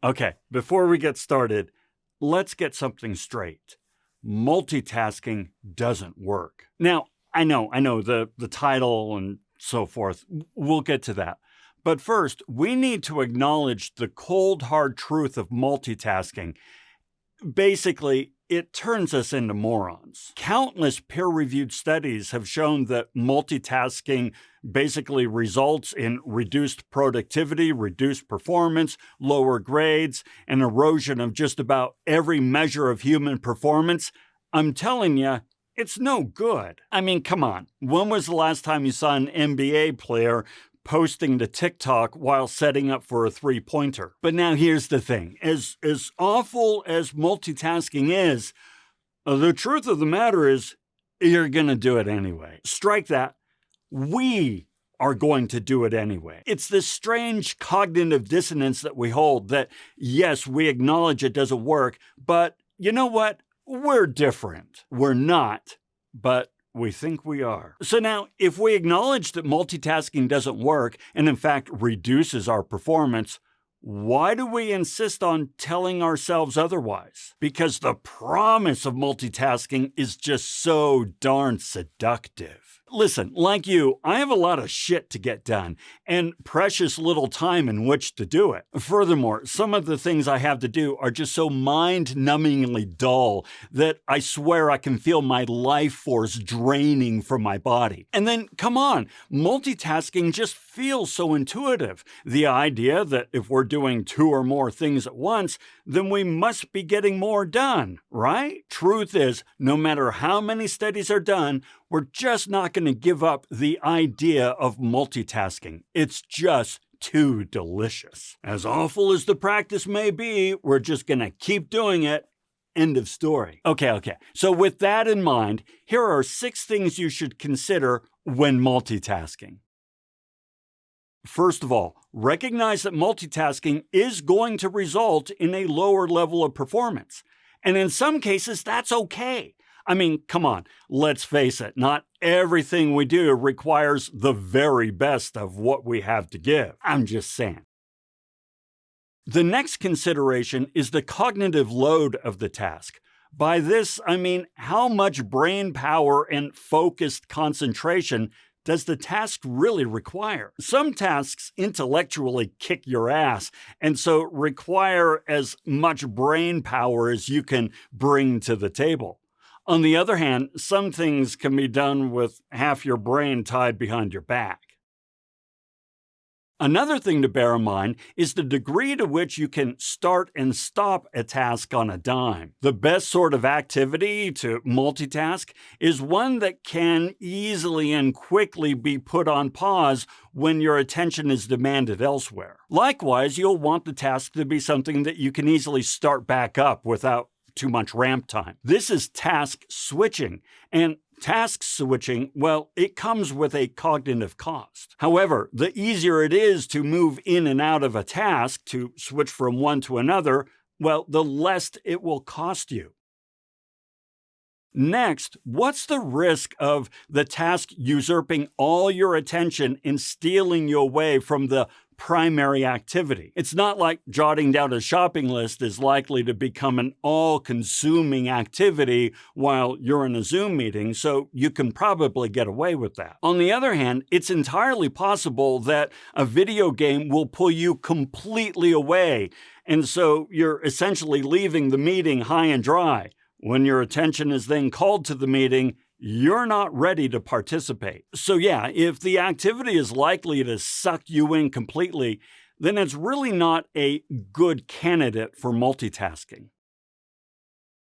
Okay, before we get started, let's get something straight. Multitasking doesn't work. Now, I know the title and so forth. We'll get to that. But first, we need to acknowledge the cold, hard truth of multitasking. Basically, it turns us into morons. Countless peer-reviewed studies have shown that multitasking basically results in reduced productivity, reduced performance, lower grades, and erosion of just about every measure of human performance. I'm telling you, it's no good. I mean, come on. When was the last time you saw an NBA player posting to TikTok while setting up for a three-pointer? But now here's the thing. As awful as multitasking is, the truth of the matter is you're going to do it anyway. Strike that. We are going to do it anyway. It's this strange cognitive dissonance that we hold that, yes, we acknowledge it doesn't work, but you know what? We're different. We're not, but we think we are. So now, if we acknowledge that multitasking doesn't work and in fact reduces our performance, why do we insist on telling ourselves otherwise? Because the promise of multitasking is just so darn seductive. Listen, like you, I have a lot of shit to get done and precious little time in which to do it. Furthermore, some of the things I have to do are just so mind-numbingly dull that I swear I can feel my life force draining from my body. And then, come on, multitasking just feels so intuitive. The idea that if we're doing two or more things at once, then we must be getting more done, right? Truth is, no matter how many studies are done, we're just not going to give up the idea of multitasking. It's just too delicious. As awful as the practice may be, we're just going to keep doing it. End of story. Okay. So with that in mind, here are 6 things you should consider when multitasking. First of all, recognize that multitasking is going to result in a lower level of performance. And in some cases, that's okay. I mean, come on, let's face it, not everything we do requires the very best of what we have to give. I'm just saying. The next consideration is the cognitive load of the task. By this, I mean how much brain power and focused concentration does the task really require? Some tasks intellectually kick your ass, and so require as much brain power as you can bring to the table. On the other hand, some things can be done with half your brain tied behind your back. Another thing to bear in mind is the degree to which you can start and stop a task on a dime. The best sort of activity to multitask is one that can easily and quickly be put on pause when your attention is demanded elsewhere. Likewise, you'll want the task to be something that you can easily start back up without too much ramp time. This is task switching, and task switching, well, it comes with a cognitive cost. However, the easier it is to move in and out of a task, to switch from one to another, well, the less it will cost you. Next, what's the risk of the task usurping all your attention and stealing you away from the primary activity? It's not like jotting down a shopping list is likely to become an all-consuming activity while you're in a Zoom meeting, so you can probably get away with that. On the other hand, it's entirely possible that a video game will pull you completely away, and so you're essentially leaving the meeting high and dry. When your attention is then called to the meeting, you're not ready to participate. So yeah, if the activity is likely to suck you in completely, then it's really not a good candidate for multitasking.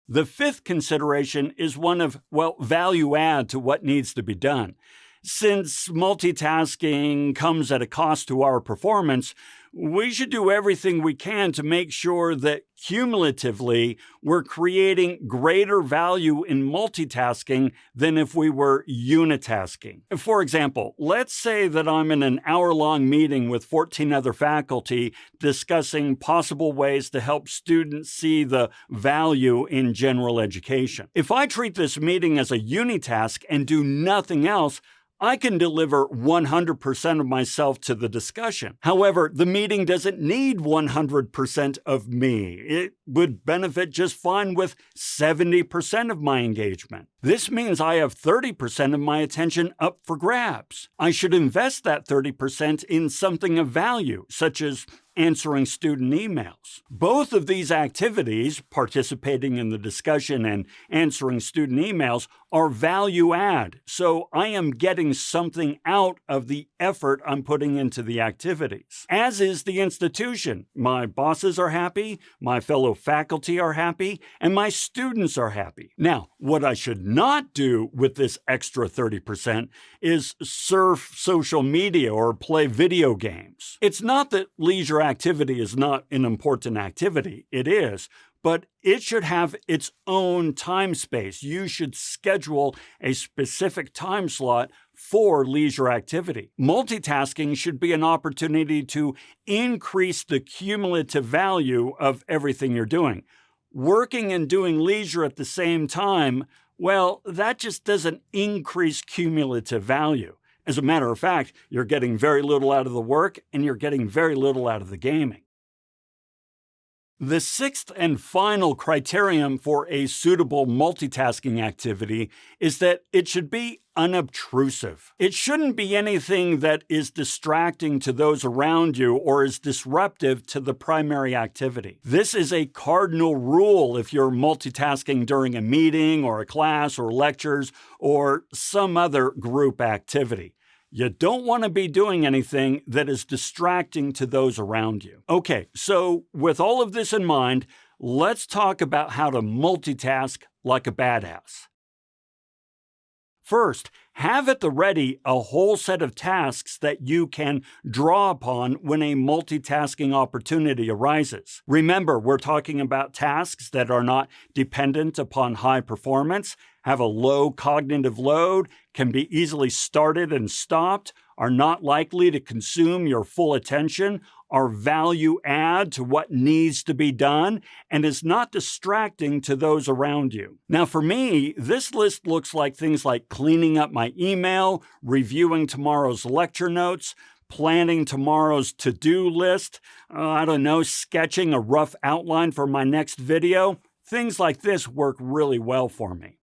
The fifth consideration is one of, value add to what needs to be done. Since multitasking comes at a cost to our performance, we should do everything we can to make sure that cumulatively we're creating greater value in multitasking than if we were unitasking. For example, let's say that I'm in an hour-long meeting with 14 other faculty discussing possible ways to help students see the value in general education. If I treat this meeting as a unitask and do nothing else, I can deliver 100% of myself to the discussion. However, the meeting doesn't need 100% of me. It would benefit just fine with 70% of my engagement. This means I have 30% of my attention up for grabs. I should invest that 30% in something of value, such as answering student emails. Both of these activities, participating in the discussion and answering student emails, are value add, so I am getting something out of the effort I'm putting into the activities. As is the institution. My bosses are happy, my fellow faculty are happy, and my students are happy. Now, what I should not do with this extra 30% is surf social media or play video games. It's not that leisure activity is not an important activity. It is. But it should have its own time space. You should schedule a specific time slot for leisure activity. Multitasking should be an opportunity to increase the cumulative value of everything you're doing. Working and doing leisure at the same time, well, that just doesn't increase cumulative value. As a matter of fact, you're getting very little out of the work and you're getting very little out of the gaming. The sixth and final criterion for a suitable multitasking activity is that it should be unobtrusive. It shouldn't be anything that is distracting to those around you or is disruptive to the primary activity. This is a cardinal rule if you're multitasking during a meeting or a class or lectures or some other group activity. You don't want to be doing anything that is distracting to those around you. Okay, so with all of this in mind, let's talk about how to multitask like a badass. First, have at the ready a whole set of tasks that you can draw upon when a multitasking opportunity arises. Remember, we're talking about tasks that are not dependent upon high performance, have a low cognitive load, can be easily started and stopped, are not likely to consume your full attention, are value add to what needs to be done, and is not distracting to those around you. Now for me, this list looks like things like cleaning up my email, reviewing tomorrow's lecture notes, planning tomorrow's to-do list, sketching a rough outline for my next video. Things like this work really well for me.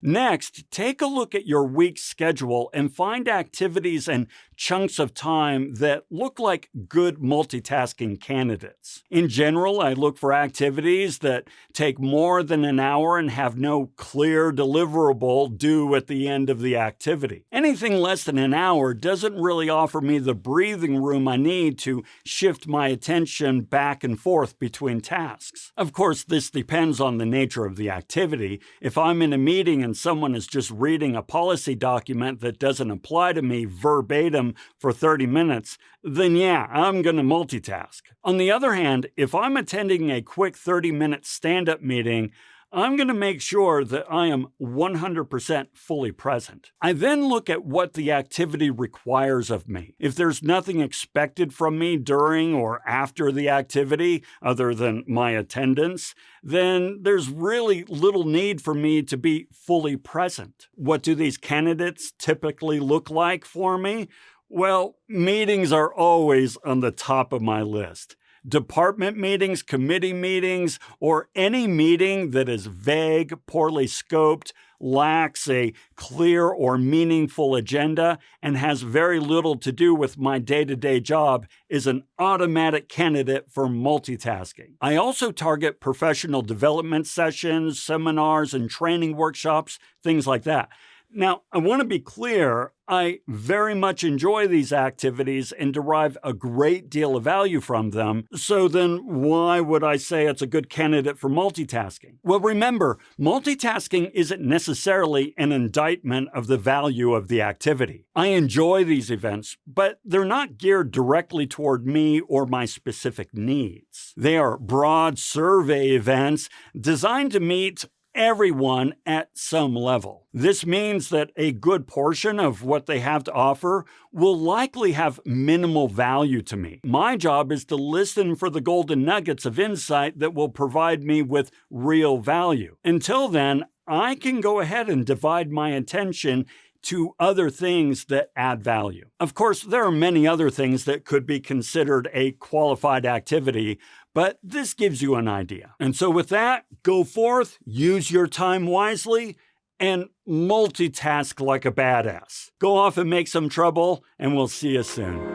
Next, take a look at your week's schedule and find activities and chunks of time that look like good multitasking candidates. In general, I look for activities that take more than an hour and have no clear deliverable due at the end of the activity. Anything less than an hour doesn't really offer me the breathing room I need to shift my attention back and forth between tasks. Of course, this depends on the nature of the activity. If I'm in a meeting and someone is just reading a policy document that doesn't apply to me verbatim for 30 minutes, then yeah, I'm going to multitask. On the other hand, if I'm attending a quick 30-minute stand-up meeting, I'm going to make sure that I am 100% fully present. I then look at what the activity requires of me. If there's nothing expected from me during or after the activity other than my attendance, then there's really little need for me to be fully present. What do these candidates typically look like for me? Well, meetings are always on the top of my list. Department meetings, committee meetings, or any meeting that is vague, poorly scoped, lacks a clear or meaningful agenda, and has very little to do with my day-to-day job is an automatic candidate for multitasking. I also target professional development sessions, seminars, and training workshops, things like that. Now, I want to be clear, I very much enjoy these activities and derive a great deal of value from them, so then why would I say it's a good candidate for multitasking? Well, remember, multitasking isn't necessarily an indictment of the value of the activity. I enjoy these events, but they're not geared directly toward me or my specific needs. They are broad survey events designed to meet everyone at some level. This means that a good portion of what they have to offer will likely have minimal value to me. My job is to listen for the golden nuggets of insight that will provide me with real value. Until then, I can go ahead and divide my attention to other things that add value. Of course, there are many other things that could be considered a qualified activity, but this gives you an idea. And so with that, go forth, use your time wisely, and multitask like a badass. Go off and make some trouble, and we'll see you soon.